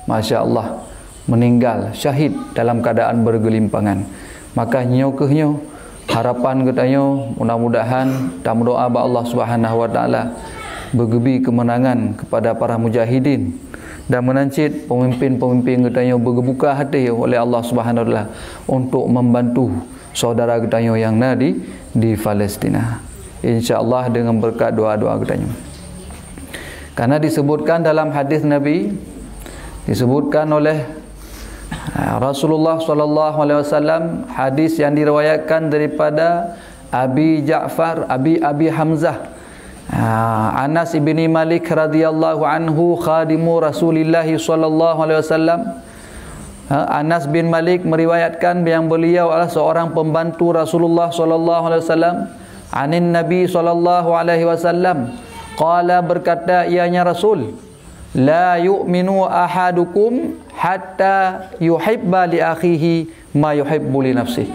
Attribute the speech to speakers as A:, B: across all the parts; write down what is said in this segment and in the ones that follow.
A: Masya Allah, meninggal syahid dalam keadaan bergelimpangan. Maka nyokuhnyo harapan katanya mudah-mudahan dan doa ba Allah Subhanahu wa taala bergebi kemenangan kepada para mujahidin dan menancit pemimpin-pemimpin katanya bergebuka hati oleh Allah Subhanahu wa taala untuk membantu saudara katanya yang di Palestina. Insya-Allah dengan berkat doa-doa katanya. Karena disebutkan dalam hadis Nabi, disebutkan oleh Rasulullah sallallahu alaihi wasallam, hadis yang diriwayatkan daripada Abi Ja'far, Abi Hamzah, Anas ibni Malik radhiyallahu anhu, khadimu Rasulillah sallallahu alaihi wasallam. Anas bin Malik meriwayatkan yang beliau adalah seorang pembantu Rasulullah sallallahu alaihi wasallam. Anin Nabi sallallahu alaihi wasallam qala, berkata ianya Rasul, la yu'minu ahadukum hatta yuhibba li akhihi ma yuhibbu li nafsihi.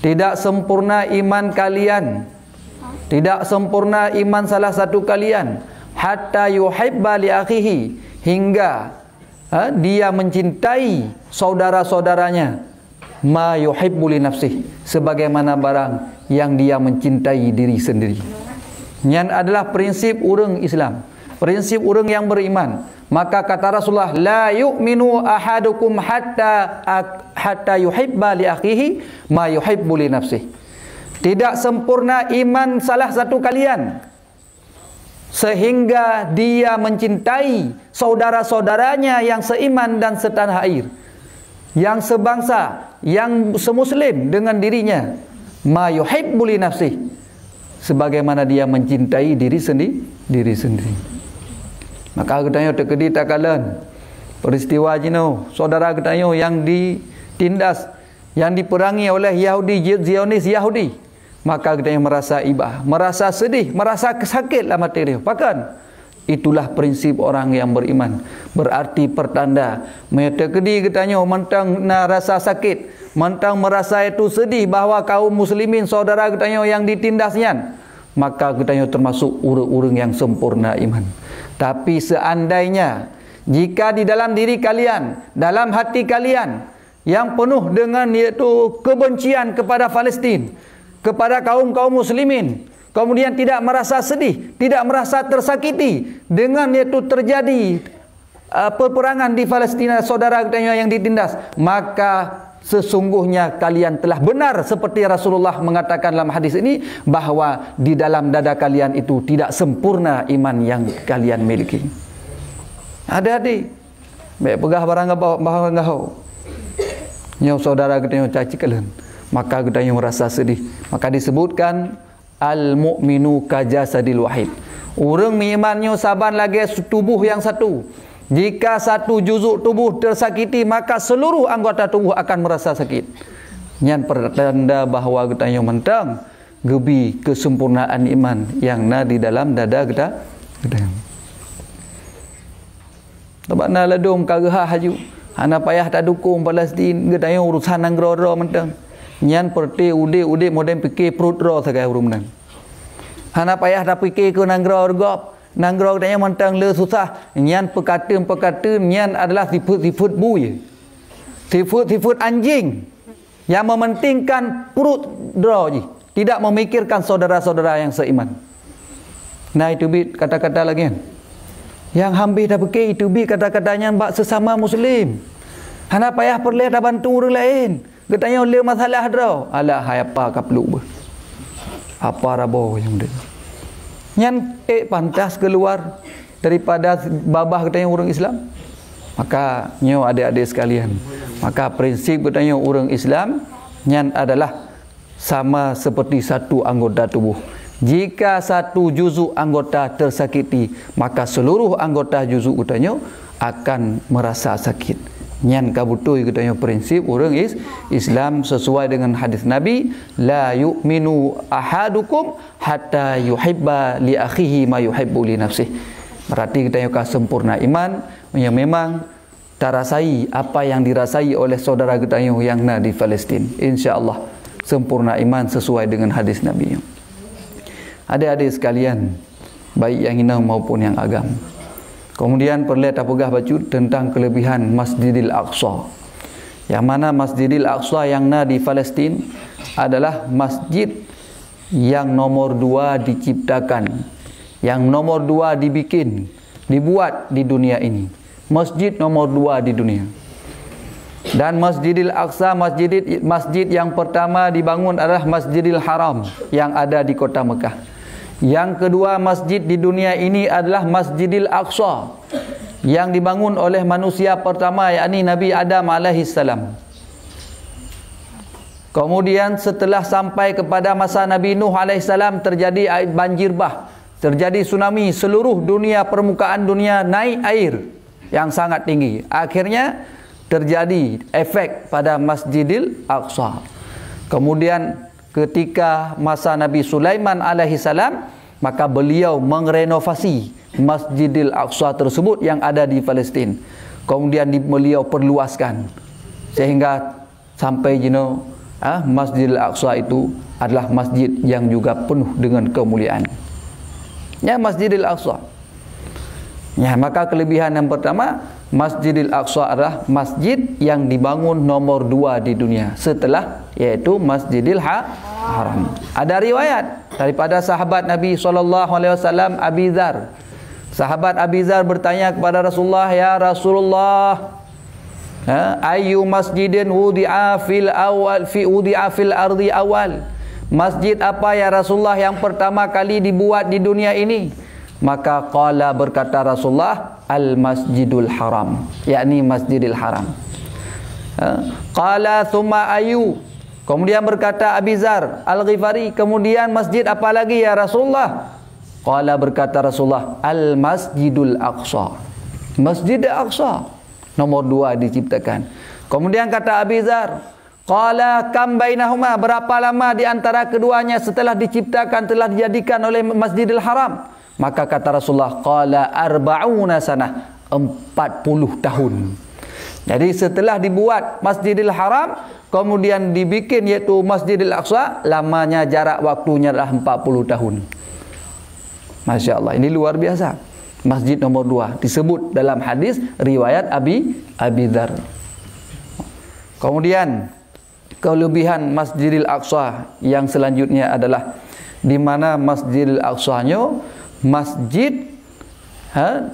A: Tidak sempurna iman kalian, tidak sempurna iman salah satu kalian hatta yuhibba li akhihi, hingga dia mencintai saudara-saudaranya ma yuhibbu li nafsihi, sebagaimana barang yang dia mencintai diri sendiri. Yang adalah prinsip urang Islam, prinsip orang yang beriman. Maka kata Rasulullah, la yu'minu ahadukum hatta yuhibba li akhihi ma yuhibbu li nafsihi. Tidak sempurna iman salah satu kalian sehingga dia mencintai saudara-saudaranya yang seiman dan setanah air, yang sebangsa, yang semuslim dengan dirinya, ma yuhibbu li nafsihi, sebagaimana dia mencintai diri sendiri. Maka katanya terkedi takalan peristiwa jino saudara katanya yang ditindas, yang diperangi oleh Yahudi, Zionis Yahudi. Maka katanya merasa ibah, merasa sedih, merasa sakit lah mati dia. Bahkan itulah prinsip orang yang beriman. Berarti pertanda terkedi katanya mentang rasa sakit, mentang merasa itu sedih bahawa kaum muslimin saudara katanya yang ditindasnya, maka katanya termasuk orang-orang yang sempurna iman. Tapi seandainya jika di dalam diri kalian, dalam hati kalian yang penuh dengan iaitu kebencian kepada Palestin, kepada kaum-kaum muslimin, kemudian tidak merasa sedih, tidak merasa tersakiti dengan iaitu terjadi peperangan di Palestina saudara katanya yang ditindas, maka sesungguhnya kalian telah benar seperti Rasulullah mengatakan dalam hadis ini, bahawa di dalam dada kalian itu tidak sempurna iman yang kalian miliki. Adik-adik, baik pegah barang ngau nyau saudara kita caci kalian, maka kita merasa sedih. Maka disebutkan al-mu'minu kajasadil wahid. Orang beriman saban lagi tubuh yang satu. Jika satu juzuk tubuh tersakiti, maka seluruh anggota tubuh akan merasa sakit. Yang pertanda bahawa kita mentang gebi kesempurnaan iman yang di dalam dada kita. Sebab ladum kagah haju, ana payah tak dukung Palestin, kita urusan nanggro-ro mentang. Nyan perti ude modern fikir perut ro sagai urung menang. Ana payah tak fikir ke nanggro-ro. Nanggro katanya mentang le susah. Nyan perkata nyan adalah sifat bui, sifat anjing yang mementingkan perut draw je, tidak memikirkan saudara-saudara yang seiman. Nah itu bit kata-kata lagi kan, yang hampir dah fikir itu bit kata-katanya bak sesama muslim. Hana payah perleh dah bantu orang lain. Katanya le masalah draw. Alah hai apa kaplu apa rabo yang dia nyan pantas keluar daripada babah katanya orang Islam. Maka nyo adik-adik sekalian, maka prinsip katanya orang Islam nyan adalah sama seperti satu anggota tubuh. Jika satu juzuk anggota tersakiti, maka seluruh anggota juzuk katanya akan merasa sakit. Nyan kabutui katanya prinsip orang Islam sesuai dengan hadis Nabi, la yu'minu ahadukum hatta yuhibba li akhihi ma yuhibbu li nafsihi. Berarti katanya sempurna iman yang memang terasai apa yang dirasai oleh saudara katanya yang di Palestin. Insya-Allah sempurna iman sesuai dengan hadis Nabi. Adik-adik sekalian, baik yang hina maupun yang agam, Kemudian perlihat apagah baca tentang kelebihan Masjidil Aqsa. Yang mana Masjidil Aqsa yang di Palestin adalah masjid yang nomor 2 diciptakan, yang nomor 2 dibuat di dunia ini. Masjid nomor 2 di dunia. Dan Masjidil Aqsa, masjid yang pertama dibangun adalah Masjidil Haram yang ada di kota Mekah. Yang kedua masjid di dunia ini adalah Masjidil Aqsa yang dibangun oleh manusia pertama, yakni Nabi Adam alaihissalam. Kemudian setelah sampai kepada masa Nabi Nuh alaihissalam, terjadi banjir bah, terjadi tsunami, seluruh dunia, permukaan dunia naik air yang sangat tinggi. Akhirnya terjadi efek pada Masjidil Aqsa. Kemudian ketika masa Nabi Sulaiman alaihissalam, maka beliau merenovasi Masjidil Aqsa tersebut yang ada di Palestin. Kemudian beliau perluaskan sehingga sampai Masjidil Aqsa itu adalah masjid yang juga penuh dengan kemuliaan. Ya, Masjidil Aqsa. Ya, maka kelebihan yang pertama, Masjidil Aqsa adalah masjid yang dibangun nomor 2 di dunia setelah yaitu Masjidil Haram. Ada riwayat daripada sahabat Nabi SAW, Abi Dzar. Sahabat Abi Dzar bertanya kepada Rasulullah, "Ya Rasulullah, ayu masjidin wudi'a fil ardi awal?" Masjid apa ya Rasulullah yang pertama kali dibuat di dunia ini? Maka berkata Rasulullah, Al-Masjidul Haram, yakni Masjidil Haram. Qala thumma ayu. Kemudian berkata Abi Dzar Al-Ghifari, kemudian masjid apa lagi ya Rasulullah? Berkata Rasulullah, Al-Masjidul Aqsa. Masjid Aqsa nomor 2 diciptakan. Kemudian kata Abi Dzar, kam bainahuma, berapa lama di antara keduanya setelah diciptakan, telah dijadikan oleh Masjidil Haram? Maka kata Rasulullah, arba'una sanah, 40 tahun. Jadi setelah dibuat Masjidil Haram, kemudian dibikin yaitu Masjidil Aqsa, lamanya jarak waktunya adalah 40 tahun. Masya Allah, ini luar biasa. Masjid nomor 2 disebut dalam hadis riwayat Abi Dzar. Kemudian kelebihan Masjidil Aqsa yang selanjutnya adalah di mana Masjidil Aqsa-nya masjid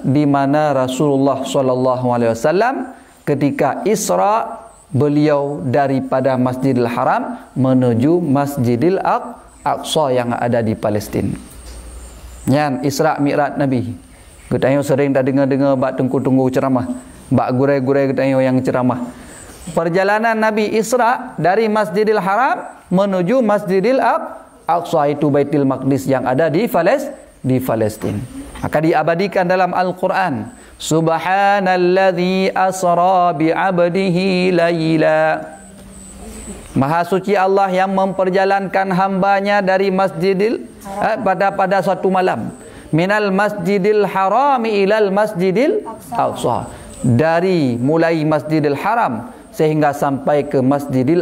A: di mana Rasulullah SAW ketika Isra, beliau daripada Masjidil Haram menuju Masjidil Aqsa yang ada di Palestin. Yang Isra Mi'raj Nabi. Kita sering dah dengar bak tunggu ceramah, bak gurai-gurai kita yang ceramah. Perjalanan Nabi Isra dari Masjidil Haram menuju Masjidil Aqsa, itu Baitul Maqdis yang ada di Palestin. Maka diabadikan dalam Al-Quran, Subhanalladzi asra bi'abdihi layla. Maha suci Allah yang memperjalankan hambanya dari pada suatu malam. Minal Masjidil Harami ilal Masjidil Aqsa. Dari mulai Masjidil Haram sehingga sampai ke Masjidil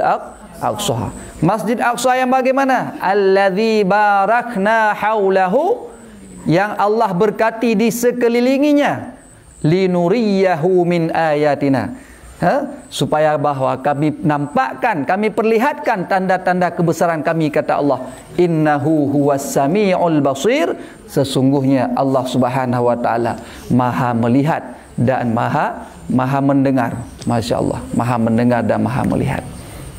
A: Aqsa. Masjid Aqsa yang bagaimana? Alladzi barakna haulahu, yang Allah berkati di sekelilinginya, linuriyahu min ayatina, supaya bahwa kami nampakkan, kami perlihatkan tanda-tanda kebesaran kami, kata Allah, innahu huwas sami'ul basir, sesungguhnya Allah Subhanahu wa taala Maha melihat dan Maha mendengar. Masya Allah, Maha mendengar dan Maha melihat.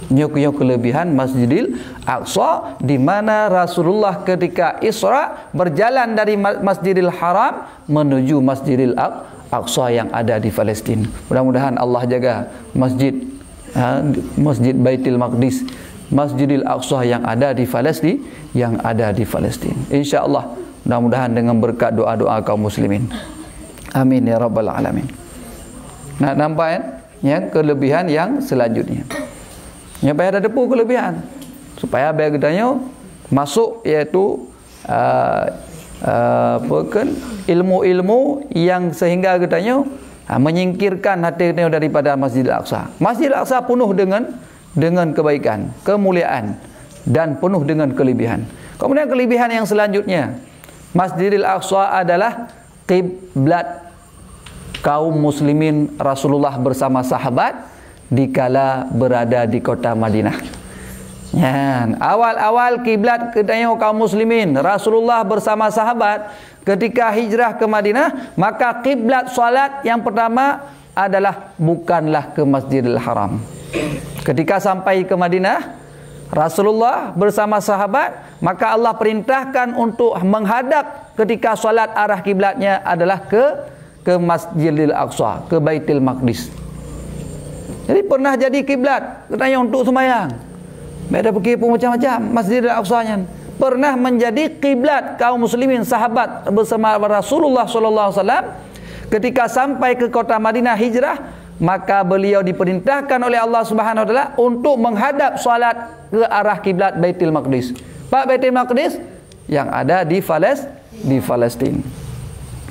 A: Ini kelebihan Masjidil Aqsa, di mana Rasulullah ketika Isra berjalan dari Masjidil Haram menuju Masjidil Aqsa yang ada di Palestin. Mudah-mudahan Allah jaga Masjid Baitul Maqdis, Masjidil Aqsa yang ada di Palestin, insya-Allah. Mudah-mudahan dengan berkat doa-doa kaum muslimin. Amin ya rabbal alamin. Nah, nampak ya kelebihan yang selanjutnya. Ya, bayar ada depu kelebihan supaya biar gedanya masuk, iaitu ilmu-ilmu yang sehingga gedanya menyingkirkan hati daripada Masjidil Aqsa. Masjidil Aqsa penuh dengan kebaikan, kemuliaan, dan penuh dengan kelebihan. Kemudian kelebihan yang selanjutnya, Masjidil Aqsa adalah kiblat kaum muslimin Rasulullah bersama sahabat dikala berada di kota Madinah. Ya, awal-awal kiblat katanya kaum muslimin Rasulullah bersama sahabat ketika hijrah ke Madinah, maka kiblat solat yang pertama adalah bukanlah ke Masjidil Haram. Ketika sampai ke Madinah, Rasulullah bersama sahabat, maka Allah perintahkan untuk menghadap ketika solat arah kiblatnya adalah ke Masjidil Aqsa, ke Baitul Maqdis. Jadi pernah jadi kiblat katanya untuk sembahyang. Beda pergi pun macam-macam Masjidil Aqsa-nya. Pernah menjadi kiblat kaum muslimin sahabat bersama Rasulullah sallallahu alaihi wasallam ketika sampai ke kota Madinah hijrah, maka beliau diperintahkan oleh Allah Subhanahu wa taala untuk menghadap solat ke arah kiblat Baitul Maqdis. Pak, Baitul Maqdis yang ada di Palestin.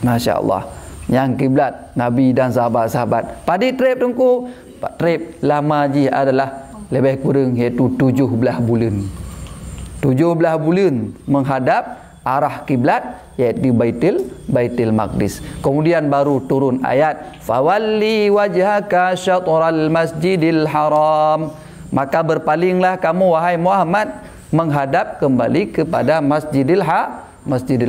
A: Masya-Allah. Yang kiblat Nabi dan sahabat-sahabat. Padi trip tungku, Pak trip lama ji adalah lebih kurang iaitu 17 bulan. 17 bulan menghadap arah kiblat iaitu Baitul Maqdis. Kemudian baru turun ayat fawalli wajhaka syatral masjidil haram. Maka berpalinglah kamu wahai Muhammad menghadap kembali kepada Masjidil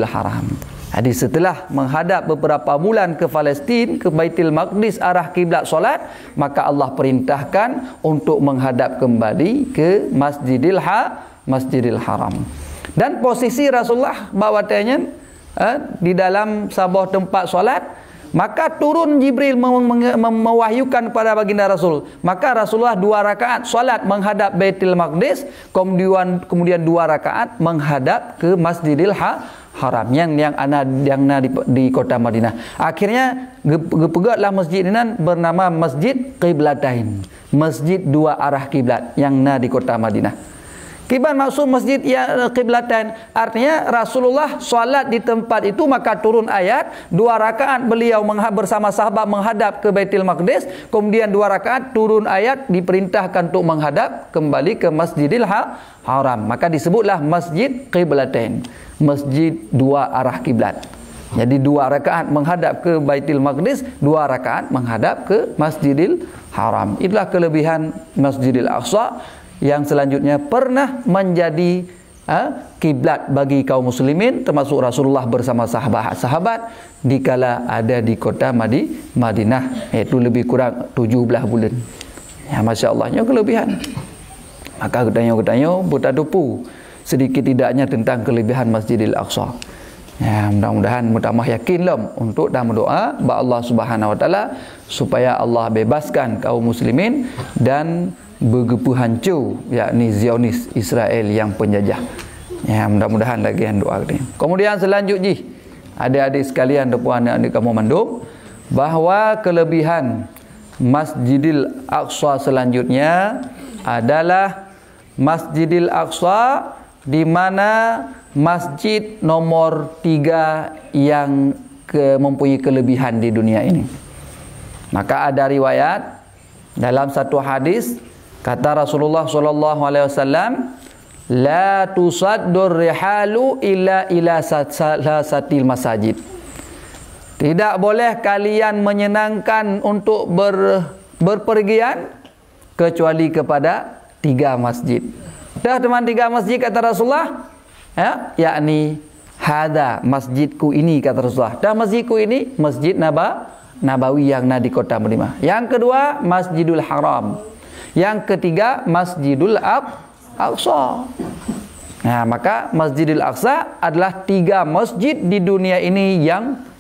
A: Haram. Jadi setelah menghadap beberapa bulan ke Palestin, ke Baitul Maqdis arah kiblat solat, maka Allah perintahkan untuk menghadap kembali ke Masjidil Haram. Dan posisi Rasulullah bawatanya di dalam sebuah tempat solat, maka turun Jibril mewahyukan kepada baginda Rasul. Maka Rasulullah 2 rakaat solat menghadap Baitul Maqdis, kemudian 2 rakaat menghadap ke Masjidil Haram yang di kota Madinah. Akhirnya gepegatlah masjid ini bernama Masjid Qiblatain, masjid 2 arah kiblat yang di kota Madinah. Kiban maksud masjid ya Qiblatain, artinya Rasulullah solat di tempat itu, maka turun ayat 2 rakaat beliau bersama sahabat menghadap ke Baitul Maqdis, kemudian 2 rakaat turun ayat diperintahkan untuk menghadap kembali ke Masjidil Haram, maka disebutlah Masjid Qiblatain, masjid 2 arah kiblat. Jadi 2 rakaat menghadap ke Baitul Maqdis, 2 rakaat menghadap ke Masjidil Haram. Itulah kelebihan Masjidil Aqsa yang selanjutnya pernah menjadi kiblat bagi kaum muslimin, termasuk Rasulullah bersama sahabat-sahabat dikala ada di kota Madinah, iaitu lebih kurang 17 bulan. Ya, masya-Allahnya kelebihan. Maka ketanya bertadupu sedikit tidaknya tentang kelebihan Masjidil Aqsa. Ya, mudah-mudahan mutamah yakinlah untuk dan berdoa kepada Allah Subhanahu wa taala supaya Allah bebaskan kaum muslimin dan bergepu hancur yakni Zionis Israel yang penjajah. Ya, mudah-mudahan lagi yang doa ni. Kemudian selanjutnya adik-adik sekalian dan puan-adik kamu mandum, bahawa kelebihan Masjidil Aqsa selanjutnya adalah Masjidil Aqsa di mana masjid nomor 3 yang mempunyai kelebihan di dunia ini. Maka ada riwayat dalam satu hadis, kata Rasulullah sallallahu alaihi wasallam, la tusaddur rihalu illa ila salasatil masajid. Tidak boleh kalian menyenangkan untuk berpergian kecuali kepada 3 masjid. Dah teman 3 masjid kata Rasulullah, ya, yakni hada masjidku ini kata Rasulullah. Dah masjidku ini Masjid Nabawi yang di kota Madinah. Yang kedua Masjidul Haram. Yang ketiga Masjidul Aqsa. Nah, maka Masjidil Aqsa adalah 3 masjid di dunia ini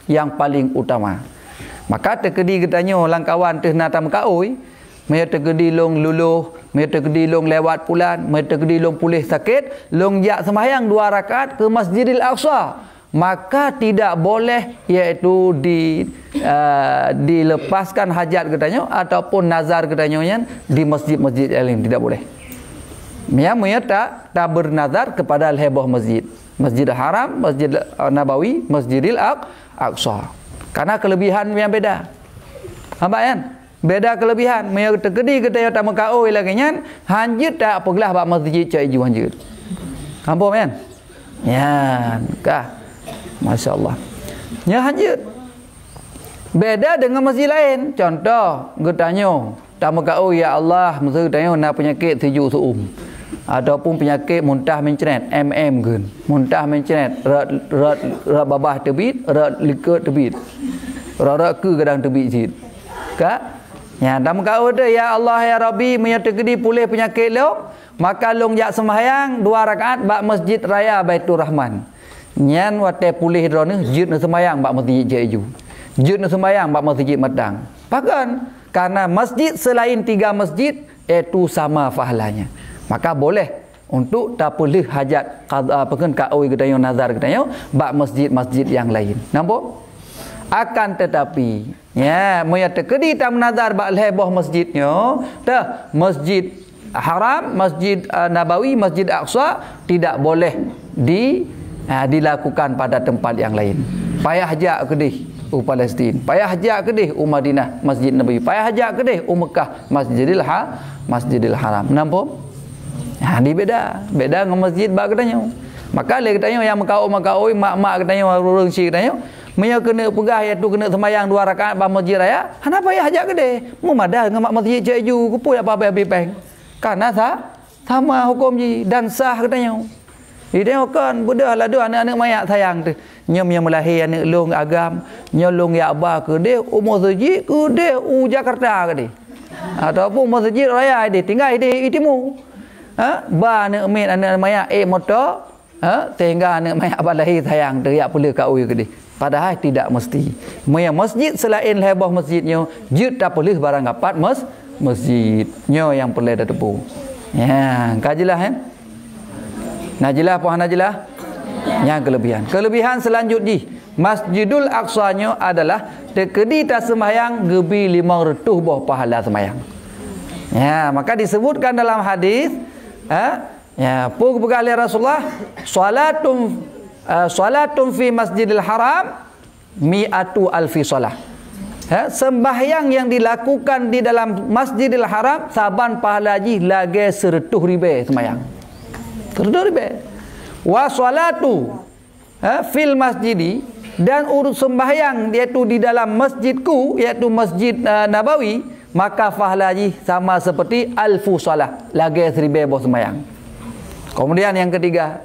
A: yang paling utama. Maka terkedi katanya langkawan teh na tam kaoi, me terkedi long luluh, me terkedi long lewat pulan, me terkedi long pulih sakit, long jak sembahyang 2 rakaat ke Masjidil Aqsa. Maka tidak boleh iaitu dilepaskan hajat katanya ataupun nazar katanya di masjid-masjid lain, tidak boleh. Mia tak bernazar kepada al-hebah masjid. Masjidil Haram, Masjid Nabawi, Masjidil Aqsa. Karena kelebihan yang beda. Nampak kan? Beda kelebihan. Mia terkedi katanya tak mengkau lagi kan, hanjit tak pergilah bab masjid cai ju hanjit. Nampak kan? Ya, kah? Masya Allah. Ya hanjut. Beda dengan masjid lain. Contoh, getanya tamu kau ya Allah, mesti tanya nak penyakit sejuk seum. Ataupun penyakit muntah mencret, kan. Muntah mencret, rat babah terbit, rat likur terbit. Rat ke kadang terbit sit. Kak? Ya, tamu kau tu ya Allah ya Rabbi, menyertai pulih penyakit lo, maka long jak sembahyang 2 rakaat bak Masjid Raya Baitur Rahman. Nyan wate pulih drone jid na sembahyang bak masjid jeju. Jid na sembahyang bak masjid Madang. Bahkan karena masjid selain 3 masjid itu sama pahalanya. Maka boleh untuk tak boleh hajat apa kan kaoi gedayo nazar gedayo bak masjid-masjid yang lain. Nampak? Akan tetapi ya moya tekedi tam nazar bak leboh masjidnya, dah Masjid Haram, Masjid Nabawi, Masjid Aqsa tidak boleh dilakukan pada tempat yang lain. Payah hajat kedih Palestin, payah hajat kedih Madinah, Masjid Nabawi, payah hajat kedih Mekah, Masjidil Haram. Nampak? Ha, di beda dengan masjid bak katanya. Maka le katanya yang makau mak katanya orang si katanya, Maya kena pegah iaitu kena sembahyang 2 rakaat pada masjid raya. Kenapa ya hajat gede? Mumadah dengan mak masjid jeju kupu apa habis peng. Karena sama hukum ji dan sah katanya. Dia kan budak ladu anak-anak mayat sayang tu. Nyam yang melahir anak long agam, nyolong ya abah ke dia umur masjid ke dia Jakarta ke dia. Ataupun masjid raya dia tinggal di itimu. Ha? Ba anak mayat motor, ha? Tinggal anak mayat abah lahir sayang teriak pula kau ke dia. Padahal tidak mesti. Maya masjid selain heboh masjidnya, jid tak boleh barang dapat masjidnya yang perlu tepu. Ya, kajilah kan? Najilah puan najilah. Yang kelebihan. Kelebihan selanjutnya, Masjidul Aqsa-nya adalah tekedi tak sembahyang gebi 500 boh pahala sembahyang. Ya, maka disebutkan dalam hadis, ya, pegah oleh Rasulullah, salatun fi Masjidil Haram mi'atu alfi salah. Ya, sembahyang yang dilakukan di dalam Masjidil Haram saban pahala haji lagi 100,000 sembahyang. 100,000. Wa salatu fil masjidi, dan urut sembahyang iaitu di dalam masjidku iaitu Masjid Nabawi, maka pahala haji sama seperti alfu salah, lagi 1,000 sembahyang. Kemudian yang ketiga,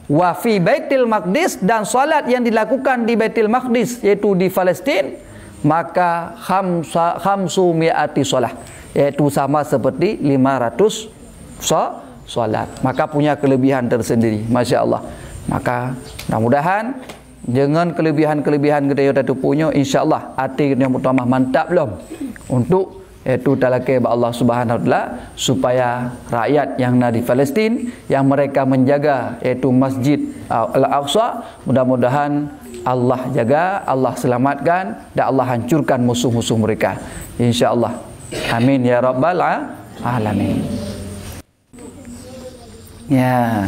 A: wa fi Baitul Maqdis, dan salat yang dilakukan di Baitul Maqdis yaitu di Palestin, maka khamsu mi'ati salah, yaitu sama seperti 500 salat. Maka punya kelebihan tersendiri, masya-Allah. Maka mudah-mudahan dengan kelebihan-kelebihan kita yang punya, insya-Allah hati yang pertama mantap belum untuk itu talakai Allah Subhanahu wa taala supaya rakyat yang ada di Palestin yang mereka menjaga yaitu Masjid Al-Aqsa, mudah-mudahan Allah jaga, Allah selamatkan dan Allah hancurkan musuh-musuh mereka, insya-Allah. Amin ya rabbal alamin. Ya.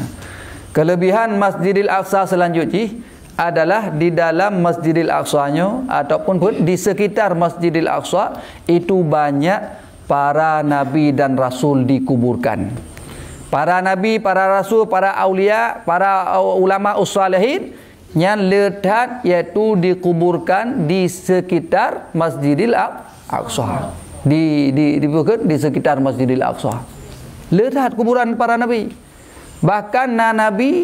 A: Kelebihan Masjidil Aqsa selanjutnya adalah di dalam Masjidil Aqsa-nya ataupun di sekitar Masjidil Aqsa itu banyak para nabi dan rasul dikuburkan. Para nabi, para rasul, para aulia, para ulama ussalihin yang letak iaitu dikuburkan di sekitar Masjidil Aqsa. Di sekitar Masjidil Aqsa. Letak kuburan para nabi. Bahkan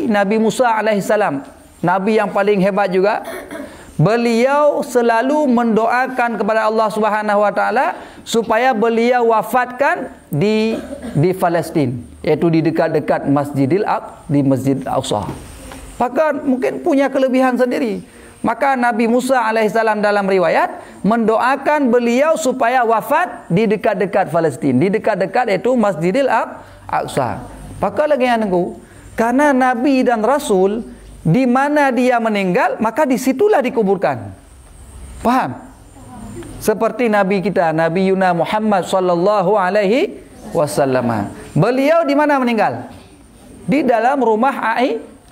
A: Nabi Musa alaihissalam, nabi yang paling hebat juga, beliau selalu mendoakan kepada Allah Subhanahu wa taala supaya beliau wafatkan di Palestin, yaitu di dekat-dekat di Masjid Aqsa. Bahkan mungkin punya kelebihan sendiri. Maka Nabi Musa alaihissalam dalam riwayat mendoakan beliau supaya wafat di dekat-dekat Palestin, di dekat-dekat itu Masjidil Aqsa. Maka lagi yang nunggu, karena Nabi dan Rasul di mana dia meninggal, maka disitulah dikuburkan. Paham? Seperti Nabi kita, Nabi Yuna Muhammad sallallahu alaihi wasallam. Beliau di mana meninggal? Di dalam rumah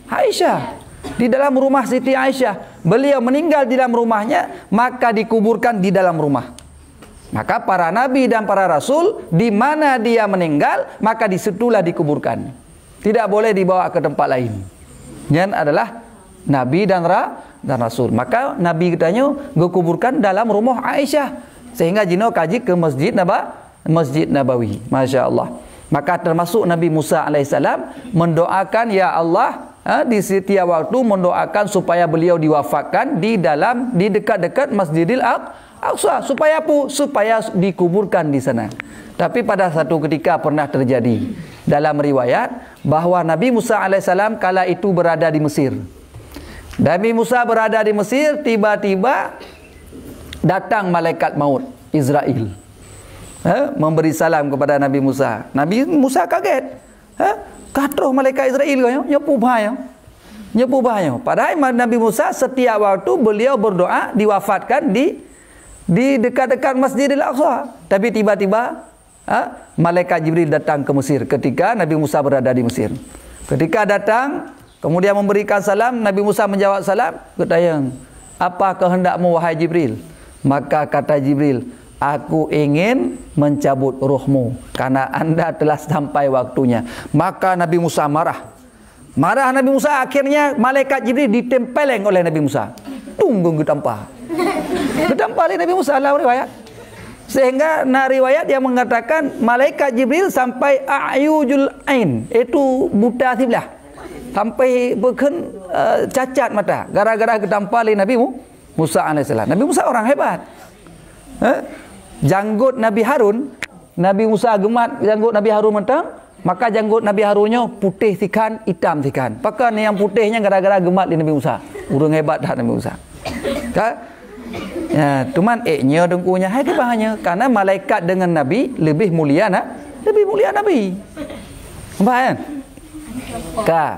A: Aisyah. Di dalam rumah Siti Aisyah. Beliau meninggal di dalam rumahnya, maka dikuburkan di dalam rumah. Maka para nabi dan para rasul di mana dia meninggal, maka disitulah dikuburkan. Tidak boleh dibawa ke tempat lain. Yang adalah Nabi dan Rasul. Maka Nabi katanya dikuburkan dalam rumah Aisyah sehingga jino kaji ke Masjid Nabawi. Masya Allah. Maka termasuk Nabi Musa alaihissalam mendoakan, ya Allah, di setiap waktu mendoakan supaya beliau diwafatkan di dekat-dekat Masjidil Aqsa. Supaya apa? Supaya dikuburkan di sana. Tapi pada satu ketika pernah terjadi dalam riwayat bahawa Nabi Musa alaihissalam kala itu berada di Mesir. Nabi Musa berada di Mesir, tiba-tiba datang malaikat maut Israel, memberi salam kepada Nabi Musa. Nabi Musa kaget. Katro malaikat Israel nyepu bahaya. Padahal Nabi Musa setiap waktu beliau berdoa diwafatkan di dekat-dekat Masjidil Aqsa. Tapi tiba-tiba malaikat Jibril datang ke Mesir ketika Nabi Musa berada di Mesir. Ketika datang, kemudian memberikan salam, Nabi Musa menjawab salam, bertanya, apa kehendakmu wahai Jibril? Maka kata Jibril, aku ingin mencabut ruhmu karena anda telah sampai waktunya. Maka Nabi Musa marah Nabi Musa. Akhirnya malaikat Jibril ditempeleng oleh Nabi Musa. Tunggu getampar oleh Nabi Musa dalam riwayat. Sehingga riwayat yang mengatakan malaikat Jibril sampai a'yujul ain, itu buta sebelah, sampai bahkan cacat mata gara-gara getampar oleh Nabi Musa alaihissalam. Nabi Musa orang hebat. Janggut Nabi Harun, Nabi Musa gemat janggut Nabi Harun mentang, maka janggut Nabi Harunnya putih sikan, hitam sikan. Pakai yang putihnya gara-gara gemat di Nabi Musa. Urang hebat dah Nabi Musa. Ya, cuman nya dengkunya hai bahanya karena malaikat dengan Nabi lebih mulia Nabi. Faham kan?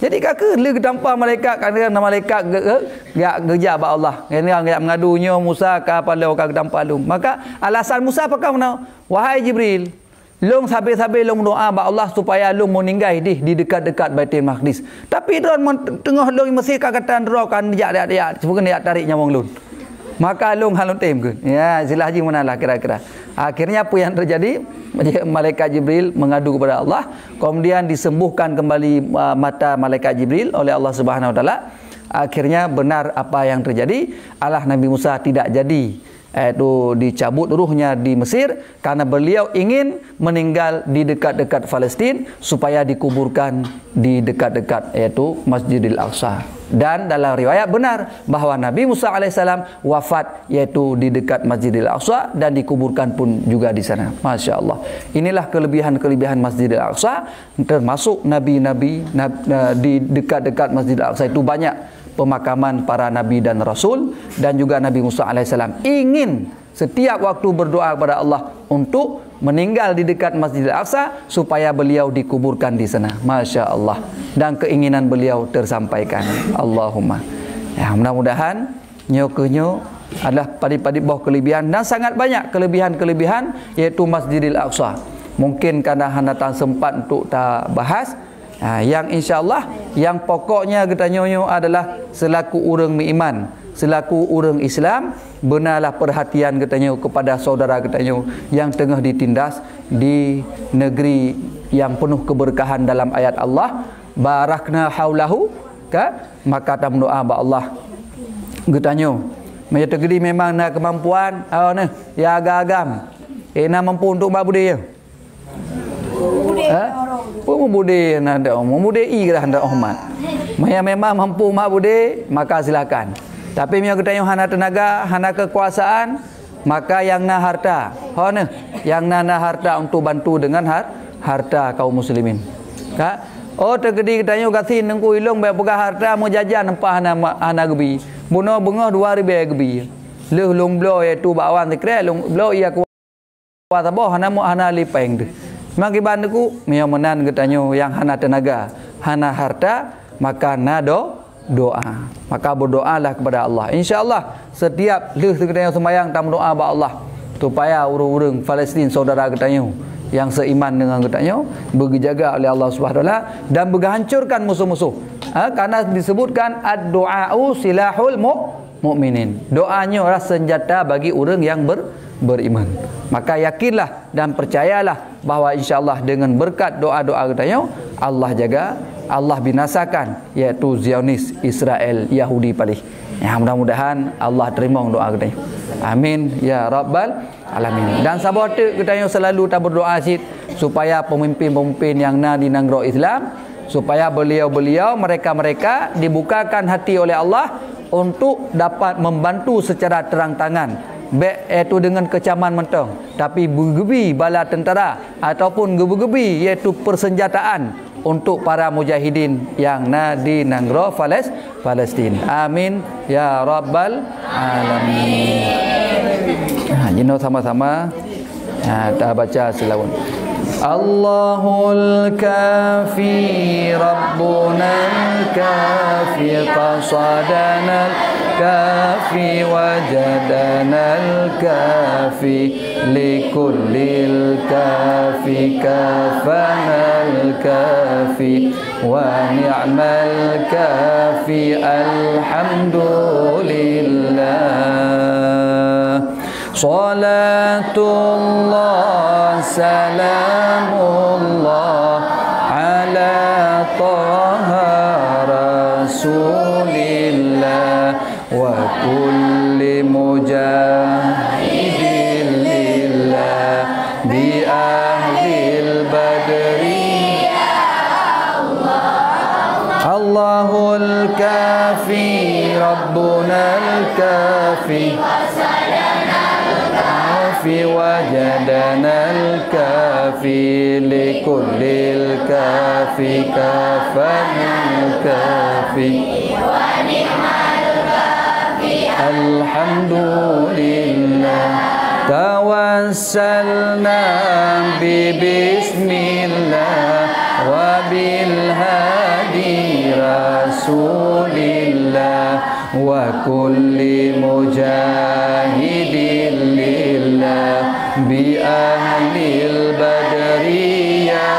A: Jadi kakak le tanpa malaikat kerana malaikat gak kerja ba Allah. Ini yang mengadunya Musa ka pada orang tanpa lu. Maka alasan Musa apakah mana? Wahai Jibril, long sabi-sabi long doa ba Allah supaya long meninggal di dekat-dekat Baitul Maqdis. Tapi dron tengah long Mesir kata dron kan dia sebenarnya dia tarik nyawang lun. Maka long halun tem ke. Ya, silah haji manalah kira-kira. Akhirnya apa yang terjadi? Malaikat Jibril mengadu kepada Allah, kemudian disembuhkan kembali mata malaikat Jibril oleh Allah Subhanahu wa taala. Akhirnya benar apa yang terjadi, Allah Nabi Musa tidak jadi dicabut ruhnya di Mesir karena beliau ingin meninggal di dekat-dekat Palestin supaya dikuburkan di dekat-dekat yaitu Masjidil Aqsa. Dan dalam riwayat benar bahawa Nabi Musa alaihissalam wafat yaitu di dekat Masjidil Aqsa dan dikuburkan pun juga di sana. Masya Allah. Inilah kelebihan-kelebihan Masjidil Aqsa, termasuk nabi-nabi di dekat-dekat Masjidil Aqsa itu banyak pemakaman para nabi dan rasul, dan juga Nabi Musa alaihissalam ingin setiap waktu berdoa kepada Allah untuk meninggal di dekat Masjidil Aqsa supaya beliau dikuburkan di sana. Masya Allah. Dan keinginan beliau tersampaikan. Allahumma. Ya, mudah-mudahan nyo adalah padi-padi bawah kelebihan, dan sangat banyak kelebihan-kelebihan yaitu Masjidil Aqsa. Mungkin karena hanatan sempat untuk tak bahas. Yang insya-Allah yang pokoknya kita nyonyo adalah selaku orang beriman, selaku orang Islam, benarlah perhatian katanya kepada saudara katanya yang tengah ditindas di negeri yang penuh keberkahan dalam ayat Allah, barakna haulahu ka, maka ta berdoa ba Allah katanya macam tegedi memang nak kemampuan ya agam nak mampu untuk mak budaya Budi nanda memudai dah anda Ahmad. Memang mampu mak budai maka silakan. Tapi yang kita hana tenaga, hana kekuasaan, maka yang na harta. Yang na harta untuk bantu dengan harta kaum muslimin. Ka? Oh tergedi kita kasih nengku ilung bae pegah harta mau jajan empah hana gebi. Buno bengah 2000 gebi. Leh long blo iaitu bawan sekre long blo ia kuat boh hana lipeng tu. Maki banduku miao menan katanya yang hana tenaga, hana harta, maka nado doa. Maka berdoalah kepada Allah. Insya-Allah setiap leh katanya sembahyang tam doa ba Allah supaya urang-urang Palestin saudara katanya yang seiman dengan katanya berjaga oleh Allah Subhanahu wa taala dan berhancurkan musuh-musuh. Karena disebutkan ad-du'a'u silahul mu'minin. Doanya adalah senjata bagi orang yang beriman. Maka yakinlah dan percayalah bahawa insya-Allah dengan berkat doa-doa katanya Allah jaga Allah binasakan, iaitu Zionis, Israel, Yahudi palih. Ya, mudah-mudahan Allah terima doa kita. Amin ya rabbal alamin. Dan sahabat kita yang selalu tak berdoa supaya pemimpin-pemimpin yang di negara Islam, supaya beliau-beliau, mereka-mereka dibukakan hati oleh Allah untuk dapat membantu secara terang-terangan, baik iaitu dengan kecaman mentong, tapi gebi bala tentera ataupun gebi iaitu persenjataan untuk para mujahidin yang di negara Palestin. Amin ya rabbal alamin. Jino sama-sama kita baca selawat. Allahul kafi Rabbunal kafi qasadanal kafi wajadanal kafi likullil kafi kafanal kafi wa ni'mal kafi alhamdulillah. Salatullah salamullah ala taha rasulillah wa kulli mujahidin lillah bi ahlil badri Allahul kafi Rabbunal kafi وجدنا الكافي لكل الكافي كافنا الكافي ونعم الكافي الحمد لله توسلنا ببسم الله وبالهادي رسول الله وكل مجاهد بأهل البدر يا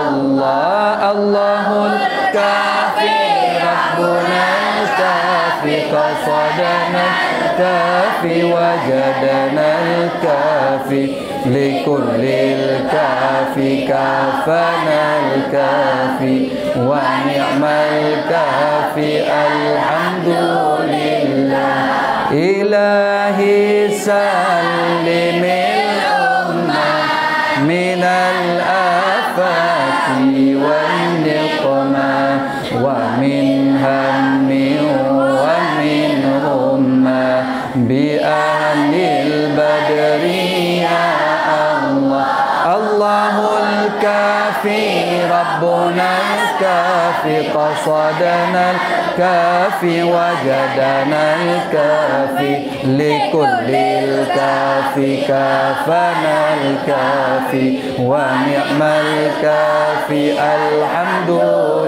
A: الله الله الكافي ربنا الكافي قصدنا الكافي وجدنا الكافي لكل الكافي كافنا الكافي ونعم الكافي الحمد لله إلهي سلم من الآفات والنقمة ومن هم ومن غمة بأهل البدر يا الله الله الكافي ربنا الكافي قصدنا الكافي وجدنا الكافي لكل الكافي كافنا الكافي ونعم الكافي الحمد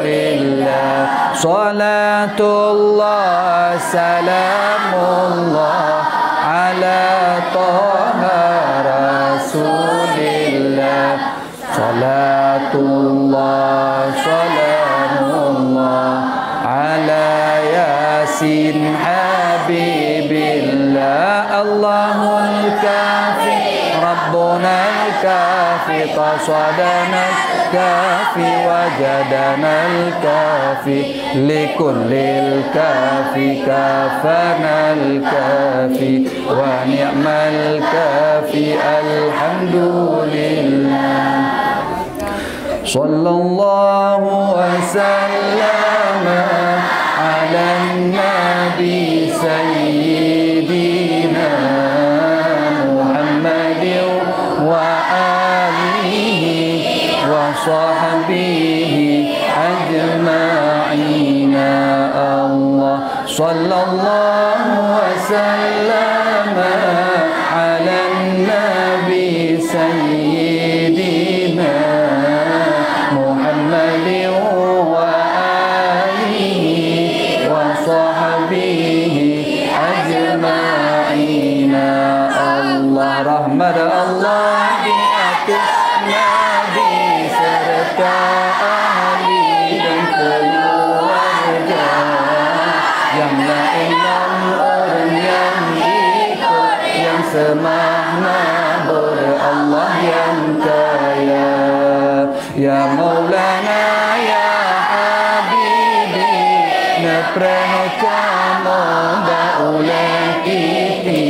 A: لله صلاة الله سلام الله على طه رسول الله صلاة الله سلام الله على ياسين حبيب الله الله الكافي ربنا الكافي قصدنا الكافي وجدنا الكافي لكل الكافي كافنا الكافي ونعم الكافي الحمد لله صلى الله وسلم على النبي سيدنا محمد وآله وصحبه أجمعين الله صلى الله وسلم على النبي سيدنا محمد وآله وصحبه أجمعين الله رحمة الله بأتنا Nabi serta ahli dan keluarga yang lain dan orang yang ikut yang semakna berallah yang kaya ya Maulana ya Pranocamo daulah Titi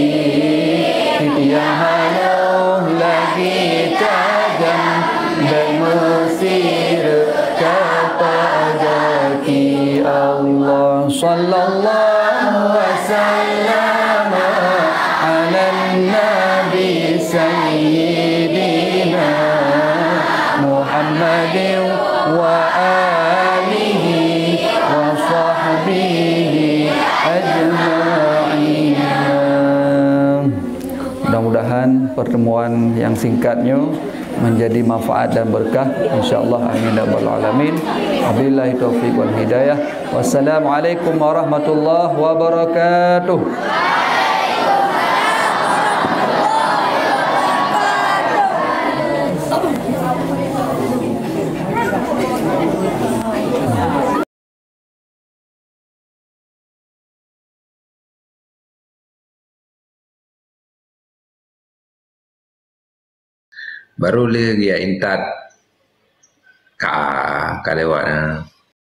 A: yang halau lagi tajam bermesir kepada ki Allah sallallahu wasallam ala nabi sayyidina Muhammadin wa alihi wa sahbihi ajma'in. Mudah-mudahan pertemuan yang singkatnya menjadi manfaat dan berkah insyaallah, amin ya rabbal alamin. Wabillahi taufik wal hidayah. Wassalamualaikum warahmatullahi wabarakatuh.
B: Baru le dia intat ka lewat